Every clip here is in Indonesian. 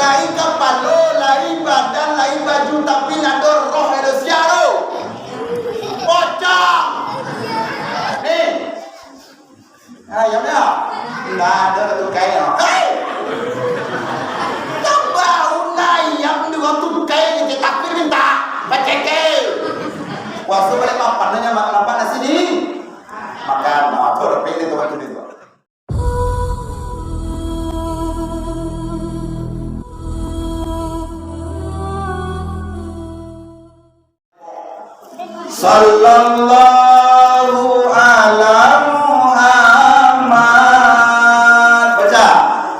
lain kepala, lain badan, lain baju, tapi ada roh ada siaro. Pocong. Nih. Ayamnya. Nggak ada tukai. Hei. Coba ayam dengan tukai kita takbir minta. Paceke. Puasa balik mapannya makan nasi ni. Makan motor pilih teman itu. Sallallahu ala Muhammad. Baca.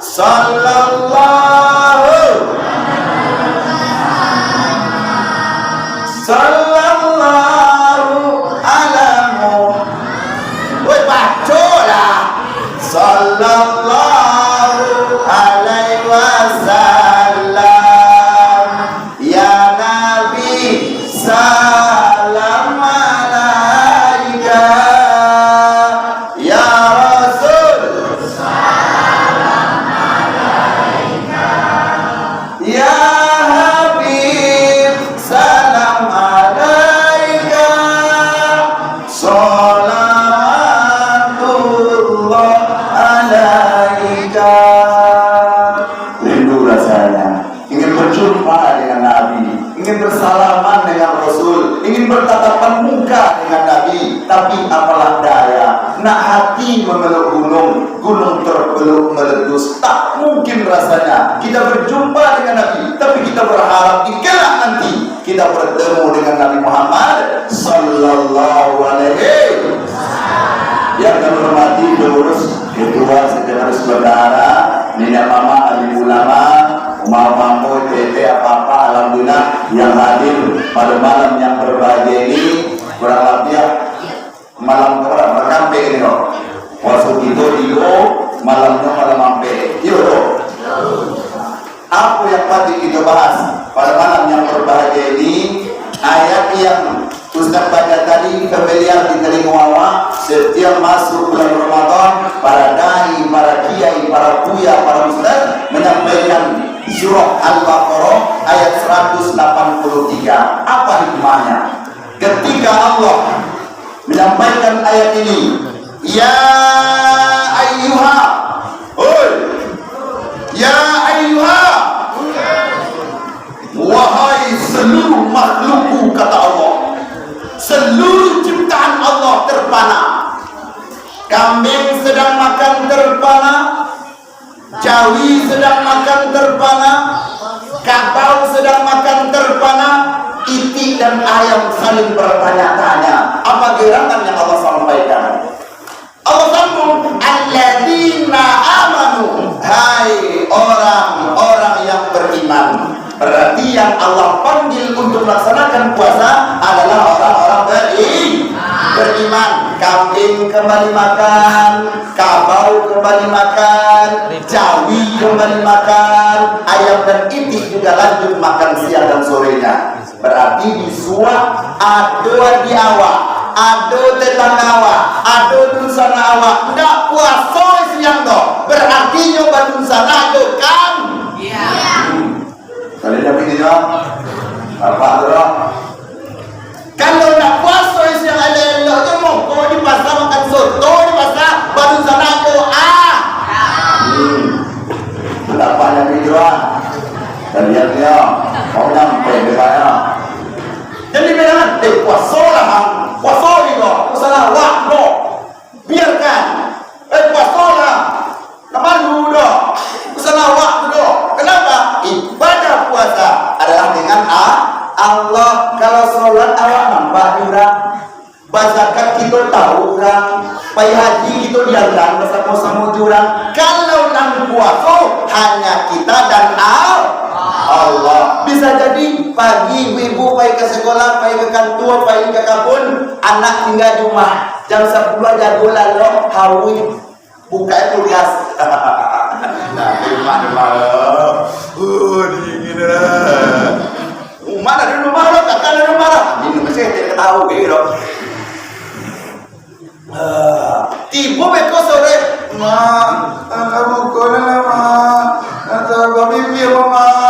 Sallallahu ala Muhammad. Woi baca lah. Sallallahu alaihi wasallam. Ya Nabi salam alaika. Ya Rasul salam alaika. Ya Habib salam alaika. Salatullah alaika. Rindu rasanya ingin berjumpa dengan Nabi, ingin bersalaman dengan Rasul, ingin bertatapan muka dengan Nabi, tapi apalah daya, nak hati memeluk gunung, gunung terpeluk meletus, tak mungkin rasanya kita berjumpa dengan Nabi, tapi kita berharap di kelak nanti kita bertemu dengan Nabi Muhammad sallallahu alaihi wasallam. Yang kami hormati pengurus ketua sekretaris bendahara, nenek mama, alim ulama, Mampu tete apa-apa, alhamdulillah yang hadir pada malam yang berbahagia ini. Kurang lebih malam berkampe ini loh. Waktu itu malamnya malam ampe. Yo. Apa yang patut kita bahas pada malam yang berbahagia ini? Ayat yang Ustaz baca tadi familiar di telinga awak. Setiap masuk bulan Ramadan, para dai, para kiai, para buya, para ustaz menyampaikan surah Al-Baqarah ayat 183. Apa hikmahnya? Ketika Allah menyampaikan ayat ini, ya ayyuha, ya ayyuha, wahai seluruh makhlukku, kata Allah, seluruh ciptaan Allah terpana. Kambing sedang makan terpana, jawi sedang makan terpana, kabau sedang makan terpana, itik dan ayam saling bertanya-tanya. Apa gerangan yang Allah sampaikan? Allah sambung, alladzina amanu, hai orang-orang yang beriman. Berarti yang Allah panggil untuk melaksanakan puasa adalah orang-orang beriman. Kambing kembali makan, kabau kembali makan, jawi kembali makan, ayam dan itik juga lanjut makan siang dan sorenya. Berarti disuap ado di awak, ado tetangga awak, ado dusana awak. Ndak puasa siang toh, berarti nyoba dusana ado kan? Iya. Kalian dapat dijawab? Apa bro? Kalau nak puasa siang ada elok tu mau di pasar makan soto di pasar baru sana doa. Dapatnya dijawab. Dan lihatnya mau nyampe berapa? Jadi benar, puasa lah, puasa juga, puasa lah, waktu biarkan, puasa lah, kemalu dah, puasa lah waktu dah. Kenapa? Ibadah puasa adalah dengan Allah. Kalau sholat awak nampak orang, bazakat kita tahu orang, pai haji kita diandang bersama-sama orang. Kalau nang puasa hanya kita dan Allah. Bisa jadi pagi ibu pai ke sekolah, pai ke kantor, pai ke kebun, anak tinggal di rumah. Jam 10 jago lalu hawi buka kulkas. Nah, rumah. Dingin lah. Mana ada rumah lo, kakak ada rumah lo. Ini masih tidak tahu gitu. Tiba beko sore, ma, kamu kola ma, atau babi biar ma.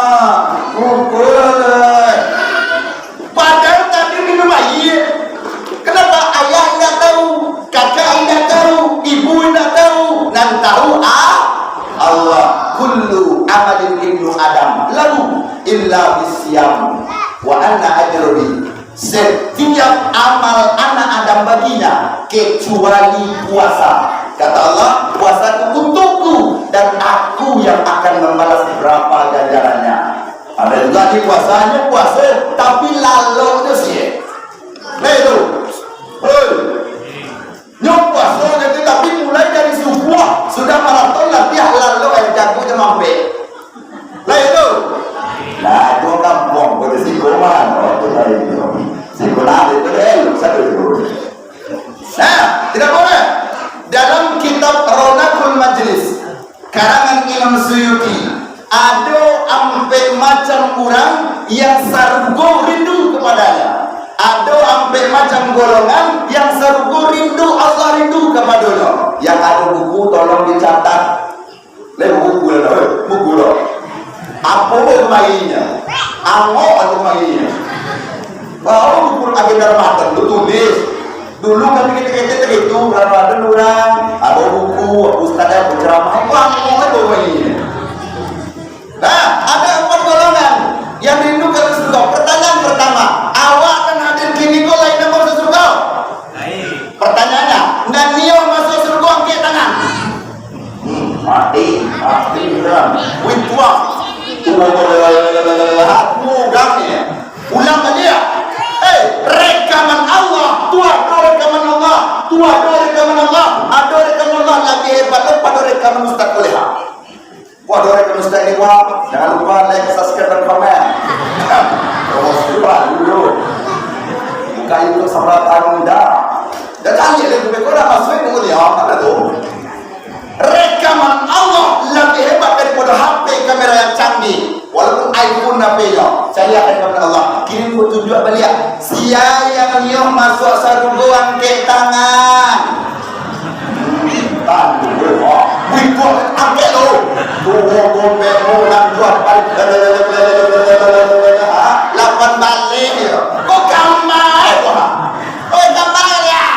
amalin ibnu Adam lalu illa bisyam wa anna ajrubi. Setiap amal anak Adam baginya kecuali puasa. Kata Allah, puasa itu untukku dan aku yang akan membalas berapa ganjarannya. Ada juga di puasanya puasa tapi lalu itu sih. Nah itu, nyok puasa itu tapi mulai dari subuh sudah maraton latihan lalu jago jamampe. Nah itu. Nah, itu kampung, pada si Koman, waktu tadi itu. Si Koman itu satu itu. Nah, tidak boleh. Dalam kitab Ronakul Majlis, karangan Imam Suyuti, ada ampe macam orang yang sargo rindu kepadanya. Ada ampe macam golongan yang sargo rindu Allah rindu kepadanya. Yang ada buku tolong dicatat. Lihat buku loh, buku loh. Apa mainnya? Amo atau mainnya? Baru ukur agenda Ramadan lu tulis. Dulu kan kita itu Ramadan orang, ada buku, ustaz yang berceramah, itu amo itu mainnya. Nah, ada 4 golongan yang rindukan surga. Pertanyaan pertama, awak kan hadir kini kau lain nama masuk surga? Pertanyaannya, dan dia masuk surga angkat tangan. Mati beneran. Witwah. Ulang aja. Rekaman Allah, rekaman Allah, rekaman Allah, ada rekaman Allah lagi hebat pada rekaman Ustaz Kuliah. Waduh rekaman Ustaz ini jangan lupa like, subscribe dan komen. Promosi dulu. Buka YouTube sama Anda. Dan kali ini gue kena masukin kemudian ada tuh. Rekaman Allah lebih hebat daripada HP kamera yang canggih. Walaupun iPhone HP-nya, saya lihat rekaman Allah. Kirim petunjuk beliau. Sia yang nyoh masuk sarungo angkat tangan. Tangan, wikon angkat lo. Tuh pemulang buat balik. 8 balik. Kok gambar? Oh gambar ya.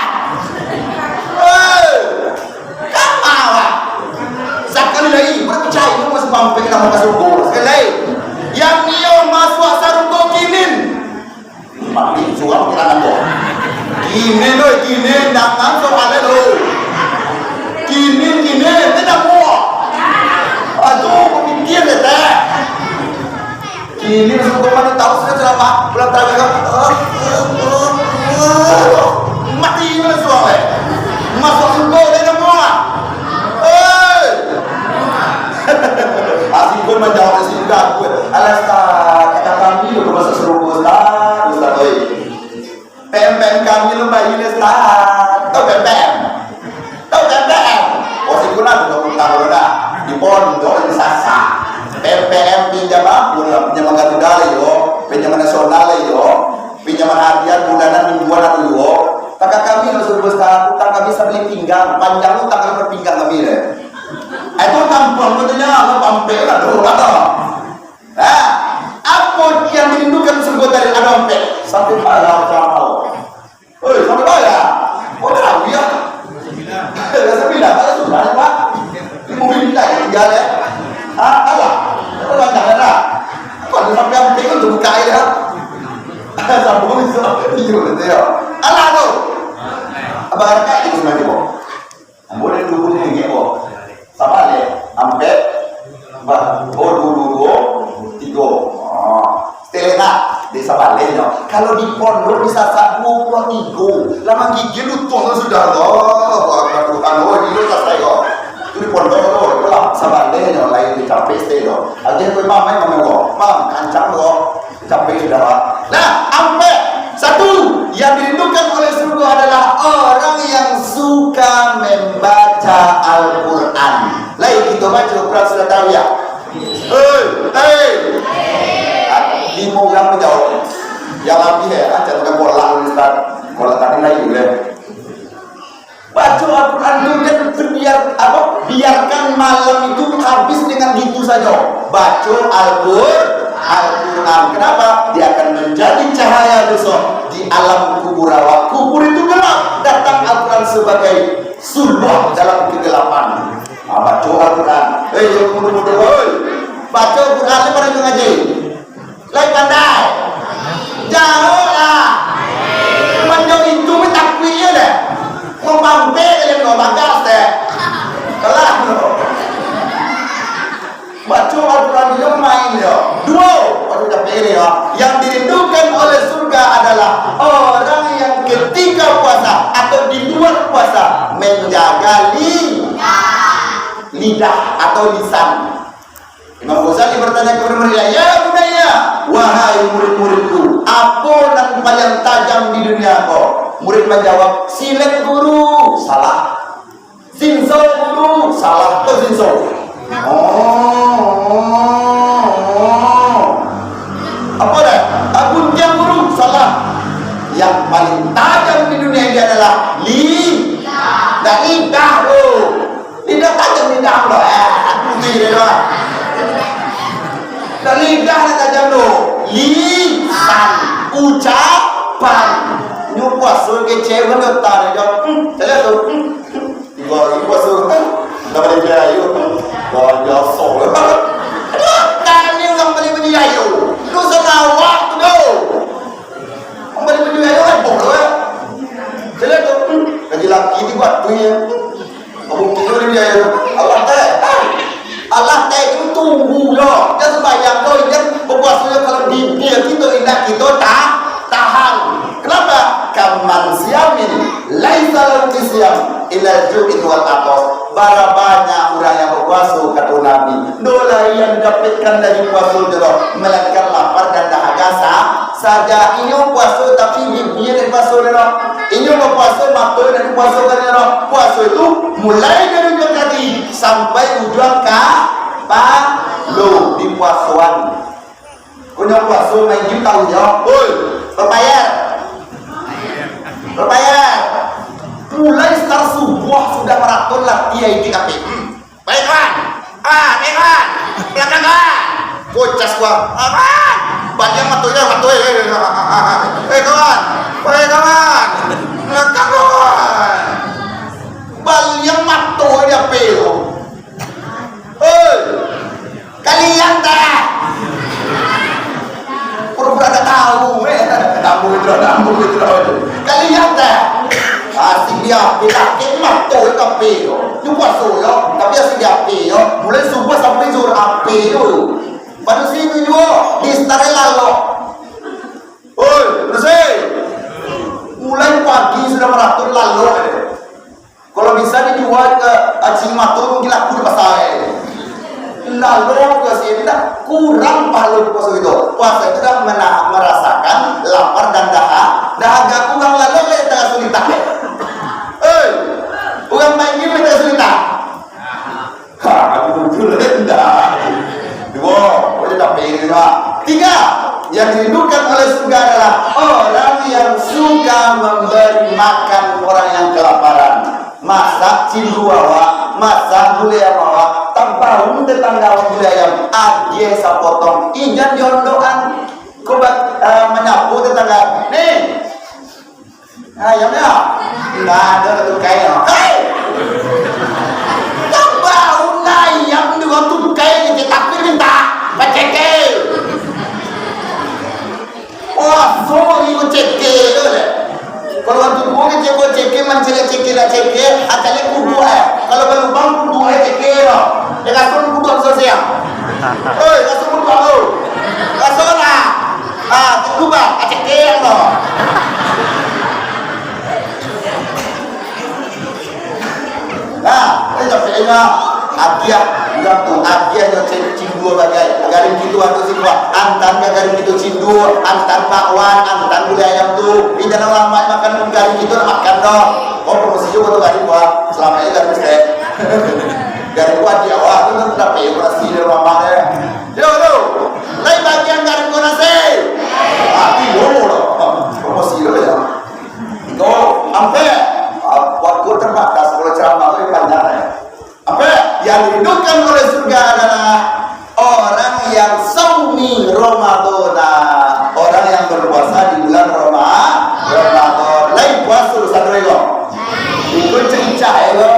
Sekali lagi percaya kamu masih sampai kita mau kasih gol. Sekali lagi yang nio masuk sarungo kinin. Mati suam kita nando. Kinin lo kinin jangan soalnya lo. Kinin tidak mau. Aduh pikir deh. Kinin sudah mana tahu sudah selama bulan terakhir. Mati mana soalnya. Masuk surga tidak mau. Asing pun menjawab di sini dah. Alas kata kami lu masuk surga Ustaz. Pem kami lu bayi Ustaz. Tahu pem. Oh si guna juga utang dah. Di pondok di sasa. PPM pinjaman, pinjaman kartu dalai yo, pinjaman nasional yo, pinjaman harian bulanan mingguan yo. Kakak kami masuk surga utang kami sambil pinggang, panjang utang kami berpinggang kami deh. Itu tampang betulnya apa pampel lah dulu ada. Nah, apa yang dirindukan surga dari Adam sampai pada Allah. Sampai pada. Oh tahu ya. Sembilan, ada sudah Pak. Mobil kita tinggal ya. Ada. Itu jangan ada. Kalau sampai ampe kan tuh buka ya. Sambung itu. Itu ya. Alah tuh. Abang kak itu semua itu. Boleh dulu ni ngeko. Sama le, ampe, dulu, 3. Setelahnya di sama le, kalau di pondok bisa 23. Lama gigi lu tuh sudah loh, ini lu tak saya. Itu di pondok loh, lah sama le, lain dicapai setelah. Aja tu mama kancang loh, capek sudah. Nah, ampe 1 yang dirindukan oleh surga adalah orang yang suka membaca Al-Quran. Lain kita baca Al-Quran sudah tahu ya. Lima orang menjawab. Yang lebih ya, jangan bola Ustaz. Bola tadi lagi boleh. Baca Al-Quran itu dan biarkan malam itu habis dengan gitu saja. Baca Al-Quran. Kenapa? Dia akan menjadi cahaya besok di alam kubur awak. Kubur itu gelap. Datang Al-Quran sebagai surga dalam kegelapan. Baca Al-Quran. Muda-muda, baca Quran ni pada ngaji. Lai pandai. Jauh lah. Menjauh itu mentakwi je deh. Mau mampe yang mau bagas deh. Kelah lo. Baca Al-Quran itu main yo. Dua, baru dah pilih yo. Yang dirindukan oleh surga adalah orang yang ketika puasa atau di luar puasa menjaga lidah atau lisan. Imam Ghazali bertanya kepada mereka, ya bunaya, wahai murid-muridku, apa yang paling tajam di dunia kau? Murid menjawab, silet guru, salah. Zinsol guru, salah. Atau zinsol? Apa dah? Gunjang guru, salah. Yang paling tajam di dunia ini adalah lidah. Lidah lo. Lidah tajam lidah lo. Lidah. Dan lidah tajam lo. Lisan. Ucapan. Nyupas so kece benar tak ada. Saya tu. Baru puasa. Dah boleh berjaya. Wajah sol. Kan ni orang boleh berjaya. Lu senawak tu do. Orang boleh berjaya kan boleh. Saya tu. Kaji laki ni buat tu ya. Abang tidur dia Allah tak. Allah tak itu tunggu loh. Jangan sembahyang loh. Jangan berpuasa kalau dia kita indah kita tahan. Kenapa? Kaman siamin laisa lahu siam ila ju'in wal atas. Bara banyak orang yang berpuasa kata Nabi. Dola yang dapatkan dari puasa itu melainkan lapar dan dahaga saja. Ini puasa tapi dia dari puasa itu. Ini berpuasa mata dari puasa itu. Puasa itu mulai dari ujung kaki sampai ujung lo di puasuan. Punya puasa main juta ujung. Berbayar. Mulai start subuh sudah maratonlah dia ITKP. Baik kawan. Baik kawan. Belakang kawan. Kocas gua. Kawan. Banyak matoya. Kawan. Baik kawan. Belakang kawan. Banyak matoya pelo. Kalian dah. Pura-pura tak tahu. Tamu itu. Kalian dah. Asik dia pilih mato kape yo. Jumpa soyo, tapi asik dia ape yo. Mulai subuh sampai zuhur ape yo. Pada sini juga di Starela lo. Bersih. Mulai pagi sudah meratur lalu. Kalau bisa dijual ke acing mato mungkin laku di pasar. Lalu ke sini kurang pahala puasa itu. Puasa itu dah merasakan lapar dan dahaga kurang lalu le tengah sulitan. Bukan main game tengah sulitan. Aku dulu rendah. Dua, boleh tak pilih dua. Tiga, yang dirindukan oleh surga adalah orang yang suka memberi makan orang yang kelaparan. Masak cindu awak, masak gulai awak, tanpa tetangga gulai ayam, aje sapotong, ijan diondokan, kubat menyapu tetangga. Nih, ayamnya, nggak ada tuh kayak, tanpa ayam juga tuh kayak tapi minta, baceke. Wah, semua ikut ceke, kalau waktu gua ceke mencela-ceke lah ceke, asalnya kudu kalau berlubang kudu ceke loh. Ya kasih kudu sosial. Kasih kudu aku. Kasih lah. Kudu bah, ceke loh. Nah, ini capeknya agia, bilang tuh agia yang cindu bagai agarin gitu atau sikwa antan agarin gitu cindu antan bakwan antan gulai ayam tuh ini jangan lama makan garing gitu makan dong. Promosi juga tuh garing gua selama ini garing saya garing gua di awal itu kan udah pay operasi dari mamanya yo lain bagian garing gua nasi loh promosi lo ya itu sampai waktu terbatas kalau ceramah itu panjang ya. Apa yang dirindukan oleh surga adalah orang yang saumi Ramadan, orang yang berpuasa di bulan Ramadan. Lain puasa satu lagi. Itu cerita ya,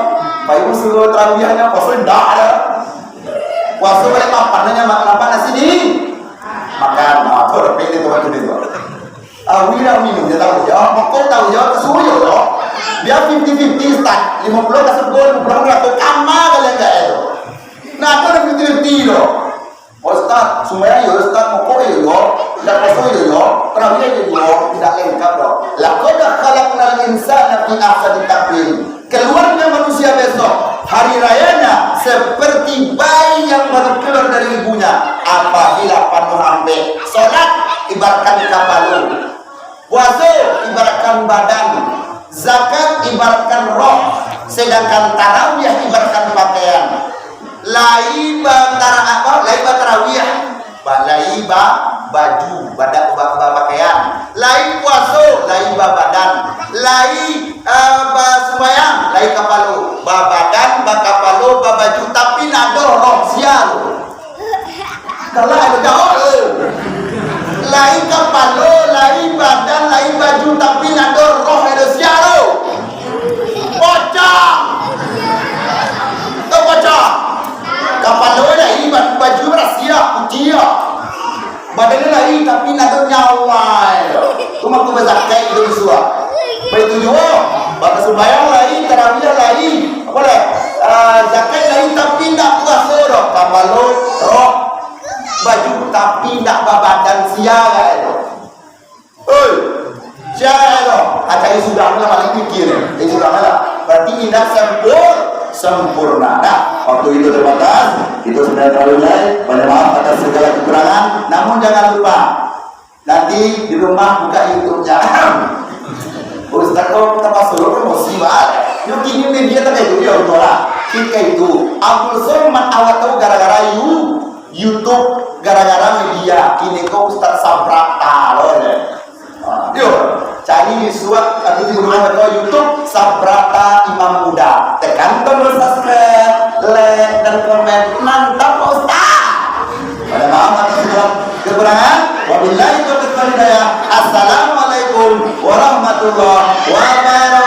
bayi musuh terawihnya puasa dah ada. Puasa balik mapannya makan nasi di makan. Nah, tuh pilih tuh itu itu. Wira minum dia tahu ya, pokok tahu ya kesuyo loh. Dia 50-50 start, 50 kasih gol, 50 ratus kama kalian enggak itu. Nah, itu ada 50-50 loh. Ustaz, semuanya ya Ustaz mokok ya yo, tidak kosong ya yo, terawih ya yo, tidak lengkap loh. Laqad khalaqnal insana fi ahsani taqwim. Keluarnya manusia besok hari rayanya seperti bayi yang baru keluar dari ibunya. Apabila penuh ambe, sholat ibaratkan kapalu, puasa ibaratkan badan, zakat ibaratkan roh, sedangkan tarawih ibaratkan pakaian. Laiba tarawih, laiba baju, pakaian. Lai puasa, laiba badan. Lai sembahyang, lai kapalu, badan, kapalu, baju. Tapi nado roh sial. Kalau ada jauh, lai kapalu, lai badan, lai baju. Tapi nado roh ada sial. Bocah, tu bocah. Kapalu lai baju rahasia, dia. Badannya lagi tapi nado nyawa. Cuma tu berzakat itu suah. Begitu juga, batas sembahyang lagi, tarawih lagi, apa dah? Zakat lagi tapi tidak puasa roh. Kapalu roh baju tapi tidak badan siaga itu. Oi, siaga itu. Acai sudah lah paling pikir. Ini sudah lah. Berarti tidak sempurna. Nah, waktu itu terbatas, itu sudah terlalu jauh. Banyak maaf atas segala kekurangan. Namun jangan lupa, nanti di rumah buka YouTube-nya. Ustaz kok kita pas dulu kan musibah. Yuk kini media tak itu dia orang. Kita itu Abdul Somad awal tahu gara-gara YouTube, gara-gara media. Kini kau Ustaz Sabrata loh. Yuk cari suat atau di rumah atau YouTube Sabrata Imam Muda. Tekan tombol subscribe, like dan komen. Mantap Ustaz. Pada maaf atas segala kekurangan. Wabillahi taufiq wal hidayah. Assalamualaikum warahmatullahi wabarakatuh.